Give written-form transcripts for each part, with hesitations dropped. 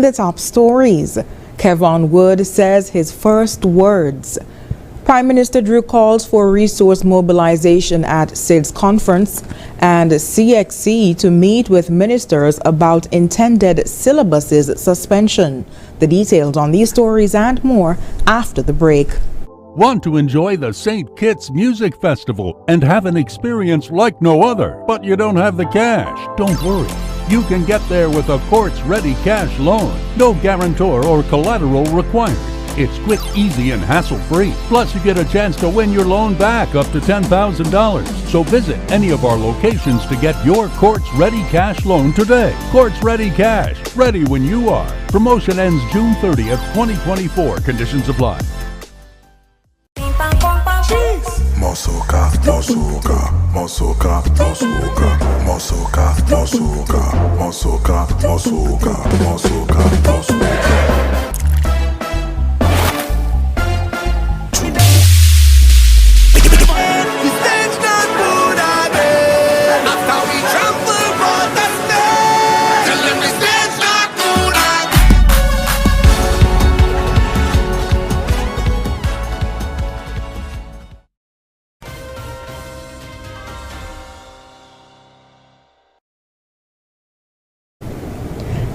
In the top stories, Kevon Wood says his first words. Prime Minister Drew calls for resource mobilization at ZIZ conference, and CXC to meet with ministers about intended syllabuses suspension. The details on these stories and more after the break. Want to enjoy the St. Kitts Music Festival and have an experience like no other, but you don't have the cash? Don't worry. You can get there with a courts-ready cash loan. No guarantor or collateral required. It's quick, easy, and hassle-free. Plus, you get a chance to win your loan back up to $10,000. So visit any of our locations to get your courts-ready cash loan today. Courts-ready cash, ready when you are. Promotion ends June 30th, 2024. Conditions apply. Mosoka, mosoka, mosoka, mosoka, mosoka, mosoka, mosoka, mosoka, mosoka, mosoka.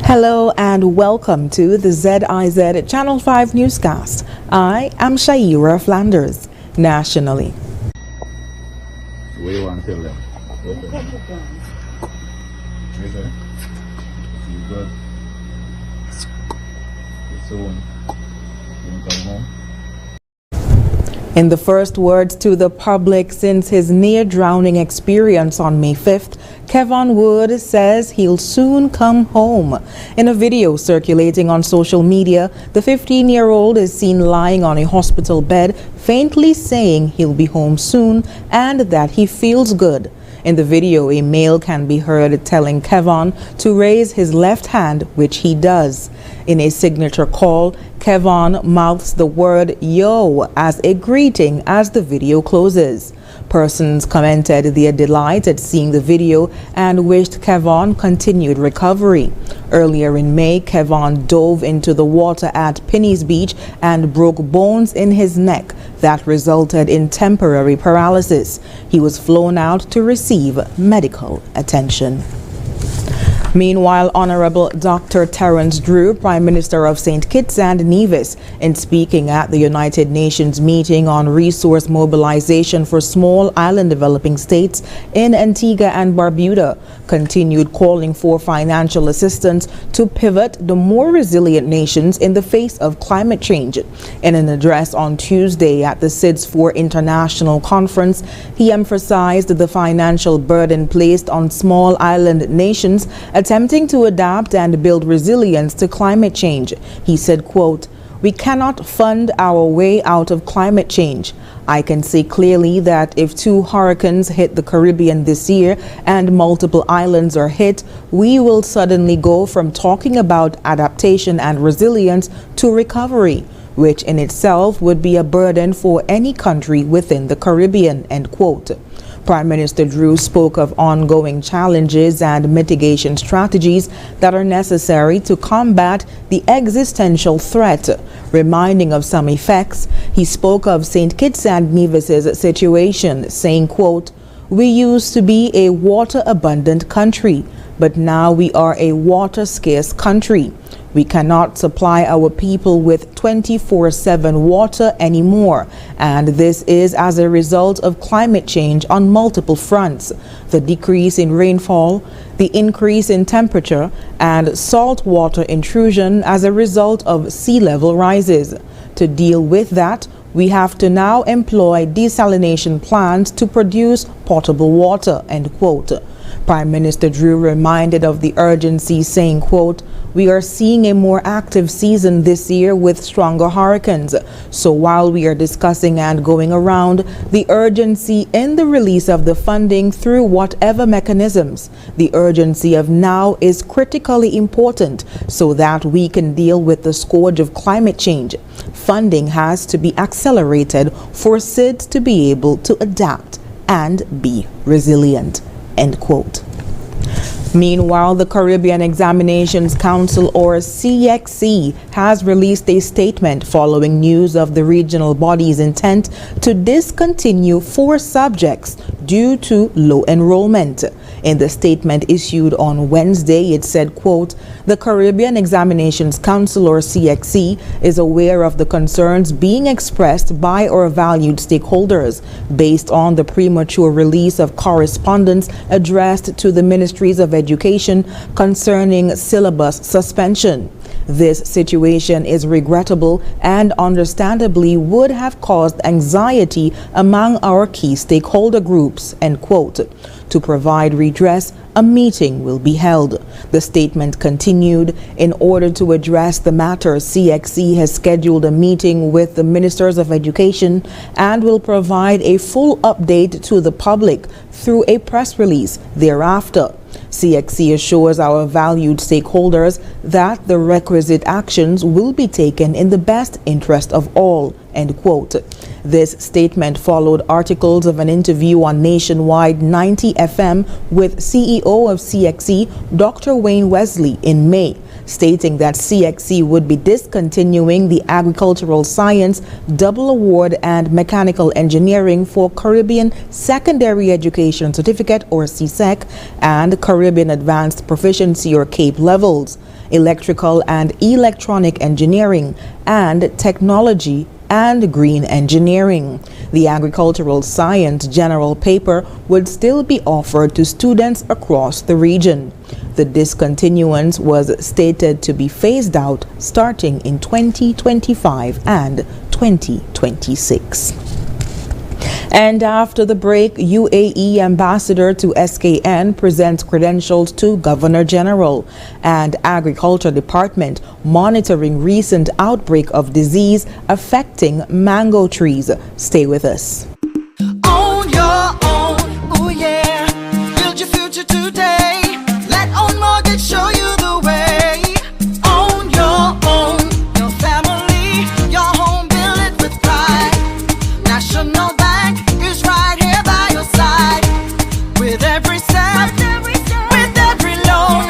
Hello and welcome to the ZIZ Channel 5 newscast. I am Shaira Flanders, nationally. What do you want to tell them? You good? You soon? You come home? In the first words to the public since his near-drowning experience on May 5th, Kevon Wood says he'll soon come home. In a video circulating on social media, the 15-year-old is seen lying on a hospital bed, faintly saying he'll be home soon and that he feels good. In the video, a male can be heard telling Kevon to raise his left hand, which he does. In a signature call, Kevon mouths the word "yo" as a greeting as the video closes. Persons commented their delight at seeing the video and wished Kevon continued recovery. Earlier in May, Kevon dove into the water at Penny's Beach and broke bones in his neck that resulted in temporary paralysis. He was flown out to receive medical attention. Meanwhile, Honorable Dr. Terence Drew, Prime Minister of St. Kitts and Nevis, in speaking at the United Nations meeting on resource mobilization for small island developing states in Antigua and Barbuda, continued calling for financial assistance to pivot the more resilient nations in the face of climate change. In an address on Tuesday at the ZIZ International Conference, he emphasized the financial burden placed on small island nations attempting to adapt and build resilience to climate change. He said, quote, "We cannot fund our way out of climate change. I can say clearly that if 2 hurricanes hit the Caribbean this year and multiple islands are hit, we will suddenly go from talking about adaptation and resilience to recovery, which in itself would be a burden for any country within the Caribbean," end quote. Prime Minister Drew spoke of ongoing challenges and mitigation strategies that are necessary to combat the existential threat. Reminding of some effects, he spoke of St. Kitts and Nevis's situation, saying, quote, "We used to be a water-abundant country, but now we are a water-scarce country. We cannot supply our people with 24/7 water anymore, and this is as a result of climate change on multiple fronts: the decrease in rainfall, the increase in temperature, and saltwater intrusion as a result of sea level rises. To deal with that, we have to now employ desalination plants to produce potable water," end quote. Prime Minister Drew reminded of the urgency, saying, quote, "We are seeing a more active season this year with stronger hurricanes. So while we are discussing and going around the urgency in the release of the funding through whatever mechanisms, the urgency of now is critically important so that we can deal with the scourge of climate change. Funding has to be accelerated for SIDS to be able to adapt and be resilient," end quote. Meanwhile, the Caribbean Examinations Council, or CXC, has released a statement following news of the regional body's intent to discontinue 4 subjects due to low enrollment. In the statement issued on Wednesday, it said, quote, "The Caribbean Examinations Council, or CXC, is aware of the concerns being expressed by our valued stakeholders based on the premature release of correspondence addressed to the Ministries of Education concerning syllabus suspension. This situation is regrettable and understandably would have caused anxiety among our key stakeholder groups," end quote. To provide redress, a meeting will be held. The statement continued, "In order to address the matter, CXC has scheduled a meeting with the Ministers of Education and will provide a full update to the public through a press release thereafter. CXC assures our valued stakeholders that the requisite actions will be taken in the best interest of all," end quote. This statement followed articles of an interview on Nationwide 90 FM with CEO of CXC, Dr. Wayne Wesley, in May, stating that CXC would be discontinuing the Agricultural Science, Double Award and Mechanical Engineering for Caribbean Secondary Education Certificate, or CSEC, and Caribbean Advanced Proficiency, or CAPE levels, Electrical and Electronic Engineering, and Technology and Green Engineering. The Agricultural Science General Paper would still be offered to students across the region. The discontinuance was stated to be phased out starting in 2025 and 2026. And after the break, UAE ambassador to SKN presents credentials to Governor General, and Agriculture Department monitoring recent outbreak of disease affecting mango trees. Stay with us. On your own, oh yeah, build your future today. Let Own Mortgage show you the way. On your own, your family, your home, build it with pride. National Bank is right here by your side. With every step, with every loan,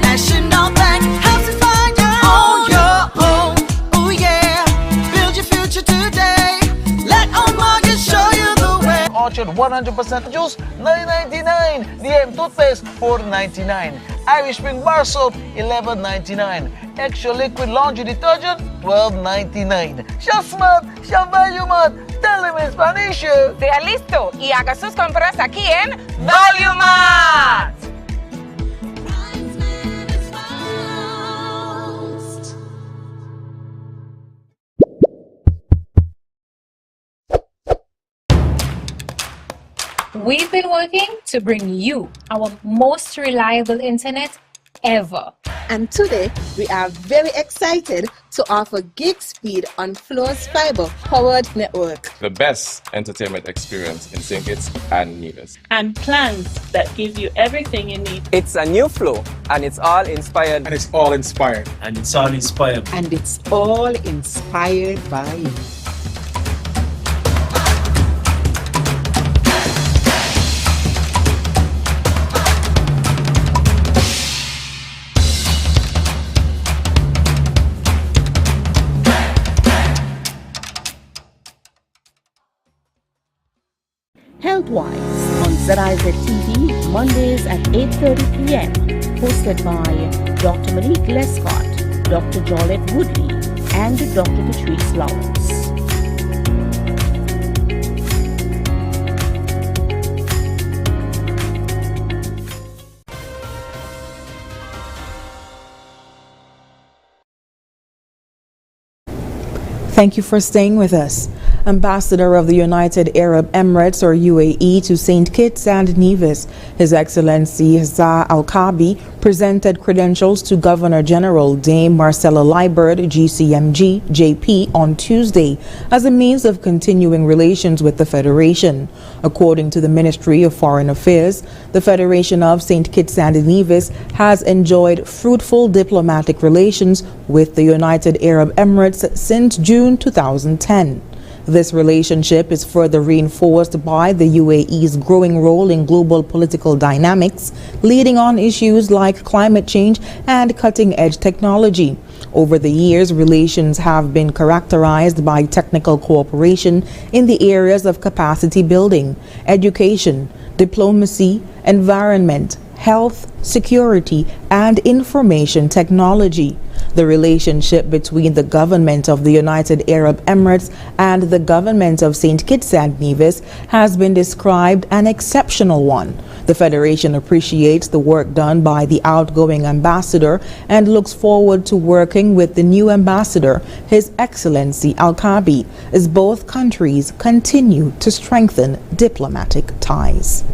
National Bank helps you find your own. Oh yeah, build your future today. Let Own Mortgage show you the way. Orchard 100% juice, $9.99. DM toothpaste, $4.99. Irish Spring Bar Soap, $11.99. Extra Liquid Laundry Detergent, $12.99. Siya smart, siya value mart. Tell him in Spanish. Sea listo y haga sus compras aquí en Value Mart. We've been working to bring you our most reliable internet ever. And today, we are very excited to offer gig speed on Flo's fiber-powered network. The best entertainment experience in St. Kitts and Nevis. And plans that give you everything you need. It's a new Flo, and it's all inspired. And it's all inspired. And it's all inspired. And it's all inspired by you. Health-wise on ZIZ TV, Mondays at 8:30 p.m. Hosted by Dr. Monique Lescott, Dr. Jolette Woodley, and Dr. Patrice Lawrence. Thank you for staying with us. Ambassador of the United Arab Emirates, or UAE, to St. Kitts and Nevis, His Excellency Zah Al-Kabi, presented credentials to Governor General Dame Marcella Liburd, GCMG, JP, on Tuesday as a means of continuing relations with the Federation. According to the Ministry of Foreign Affairs, the Federation of St. Kitts and Nevis has enjoyed fruitful diplomatic relations with the United Arab Emirates since June 2010. This relationship is further reinforced by the UAE's growing role in global political dynamics, leading on issues like climate change and cutting-edge technology. Over the years, relations have been characterized by technical cooperation in the areas of capacity building, education, diplomacy, environment, health, security, and information technology. The relationship between the government of the United Arab Emirates and the government of St. Kitts and Nevis has been described an exceptional one. The Federation appreciates the work done by the outgoing ambassador and looks forward to working with the new ambassador, His Excellency Al-Kabi, as both countries continue to strengthen diplomatic ties.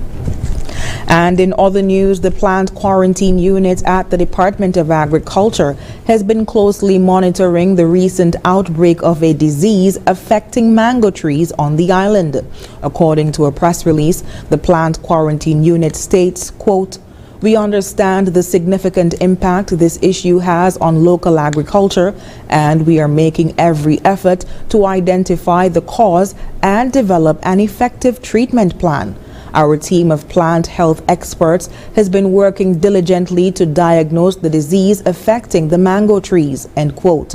And in other news, the plant quarantine unit at the Department of Agriculture has been closely monitoring the recent outbreak of a disease affecting mango trees on the island. According to a press release, the plant quarantine unit states, quote, "We understand the significant impact this issue has on local agriculture, and we are making every effort to identify the cause and develop an effective treatment plan. Our team of plant health experts has been working diligently to diagnose the disease affecting the mango trees," end quote.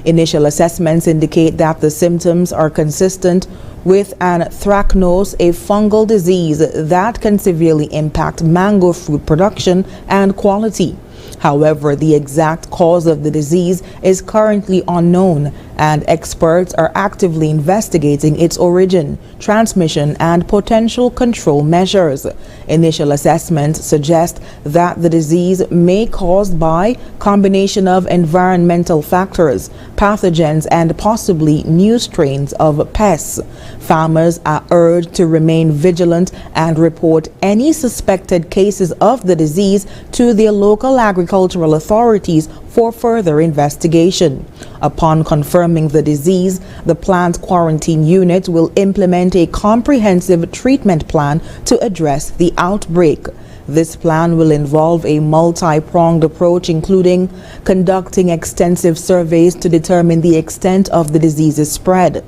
Initial assessments indicate that the symptoms are consistent with anthracnose, a fungal disease that can severely impact mango fruit production and quality. However, the exact cause of the disease is currently unknown, and experts are actively investigating its origin, transmission, and potential control measures. Initial assessments suggest that the disease may be caused by combination of environmental factors, pathogens, and possibly new strains of pests. Farmers are urged to remain vigilant and report any suspected cases of the disease to their local agricultural authorities for further investigation. Upon confirming the disease, the plant quarantine unit will implement a comprehensive treatment plan to address the outbreak. This plan will involve a multi-pronged approach, including conducting extensive surveys to determine the extent of the disease's spread,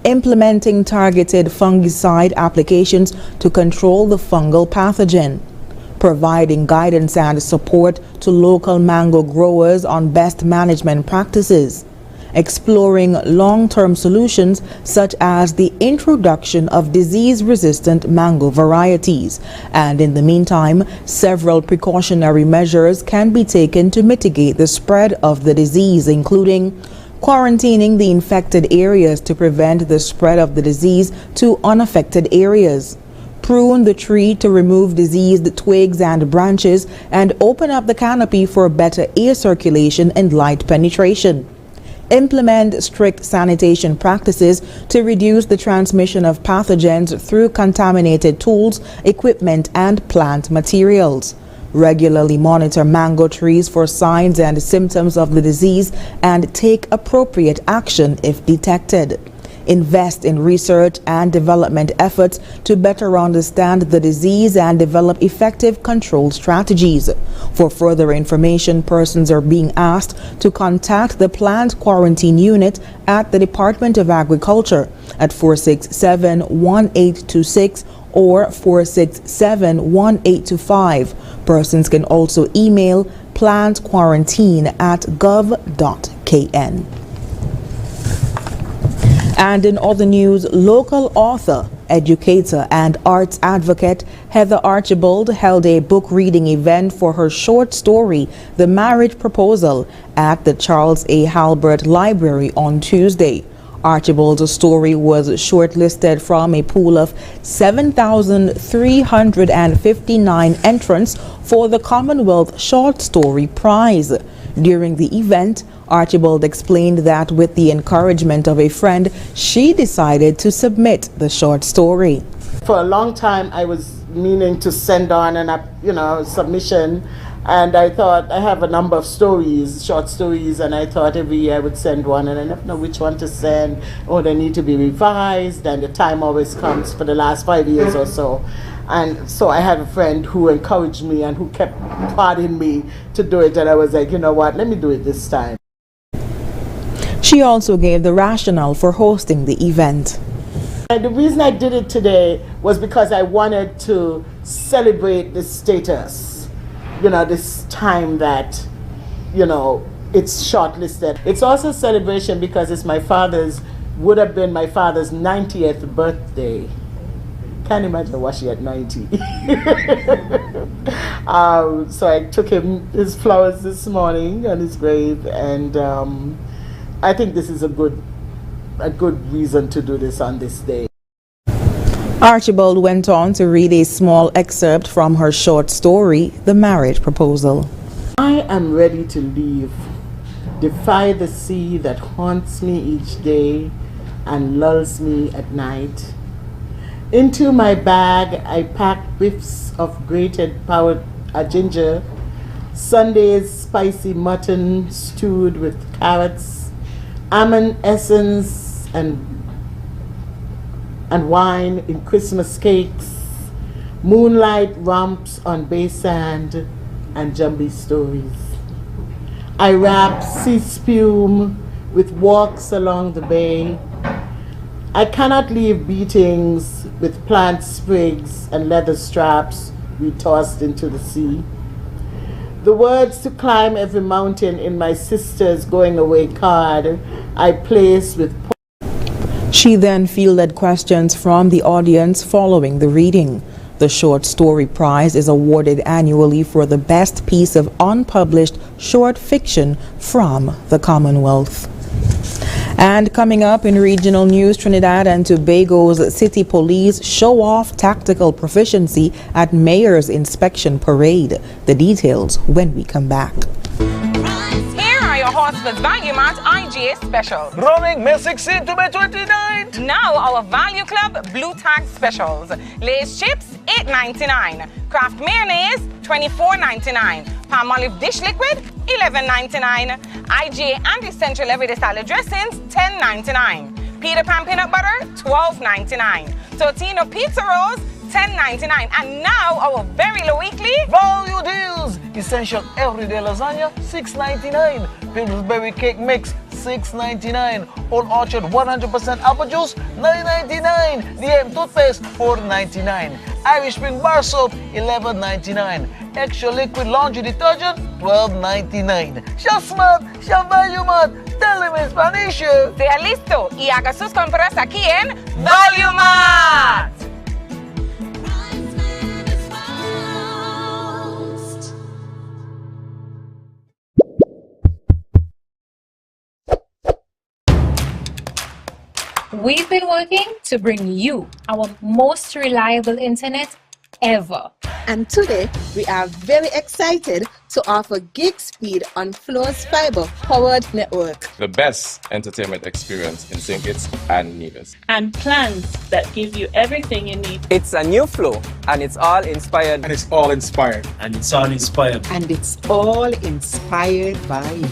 implementing targeted fungicide applications to control the fungal pathogen, providing guidance and support to local mango growers on best management practices, exploring long-term solutions such as the introduction of disease-resistant mango varieties. And in the meantime, several precautionary measures can be taken to mitigate the spread of the disease, including quarantining the infected areas to prevent the spread of the disease to unaffected areas, prune the tree to remove diseased twigs and branches, and open up the canopy for better air circulation and light penetration. Implement strict sanitation practices to reduce the transmission of pathogens through contaminated tools, equipment, and plant materials. Regularly monitor mango trees for signs and symptoms of the disease and take appropriate action if detected. Invest in research and development efforts to better understand the disease and develop effective control strategies. For further information, persons are being asked to contact the plant quarantine unit at the Department of Agriculture at 467-1826 or 467-1825. Persons can also email plantquarantine@gov.kn. And in other news, local author, educator, and arts advocate Heather Archibald held a book reading event for her short story, The Marriage Proposal, at the Charles A. Halbert Library on Tuesday. Archibald's story was shortlisted from a pool of 7,359 entrants for the Commonwealth Short Story Prize. During the event, Archibald explained that with the encouragement of a friend, she decided to submit the short story. For a long time, I was meaning to send on an submission, and I thought I have a number of stories, short stories, and I thought every year I would send one, and I never know which one to send, or they need to be revised, and the time always comes for the last 5 years or so. And so I had a friend who encouraged me and who kept prodding me to do it, and I was like, you know what, let me do it this time. She also gave the rationale for hosting the event. And the reason I did it today was because I wanted to celebrate the status, this time that, it's shortlisted. It's also a celebration because it's would have been my father's 90th birthday. Can't imagine what she at 90. So I took him his flowers this morning on his grave, and I think this is a good reason to do this on this day. Archibald went on to read a small excerpt from her short story, The Marriage Proposal. I am ready to leave, defy the sea that haunts me each day and lulls me at night. Into my bag I pack whiffs of grated powdered ginger, Sunday's spicy mutton stewed with carrots, almond essence and wine in Christmas cakes, moonlight romps on bay sand, and jumbie stories. I wrap sea spume with walks along the bay. I cannot leave beatings with plant sprigs and leather straps we tossed into the sea. The words to climb every mountain in my sister's going away card I place with. She then fielded questions from the audience following the reading. The short story prize is awarded annually for the best piece of unpublished short fiction from the Commonwealth. And coming up in regional news, Trinidad and Tobago's City Police show off tactical proficiency at Mayor's Inspection Parade. The details when we come back. Here are your Horsford's Value Mart IGA specials. Running May 16 to May 29. Now our Value Club Blue Tag specials. Lay's chips, $8.99. Kraft mayonnaise, $24.99. Palmolive dish liquid, $11.99. IGA and Essential Everyday Salad dressings, $10.99. Peter Pan peanut butter, $12.99. Totino pizza rolls, $10.99. And now our very low weekly value deals. Essential Everyday Lasagna, $6.99. Pillsbury Cake Mix, $6.99. Old Orchard 100% apple juice, $9.99. DM toothpaste, $4.99. Irish Spring Bar Soap, $11.99. Extra Liquid Laundry Detergent, $12.99. Siya smart, siya value mart. Tell them in Spanish. Sea listo y haga sus compras aquí en Value Mart. We've been working to bring you our most reliable internet ever. And today, we are very excited to offer gig speed on Flo's fiber-powered network. The best entertainment experience in St. Kitts and Nevis. And plans that give you everything you need. It's a new flow, and it's all inspired. And it's all inspired. And it's all inspired. And it's all inspired by you.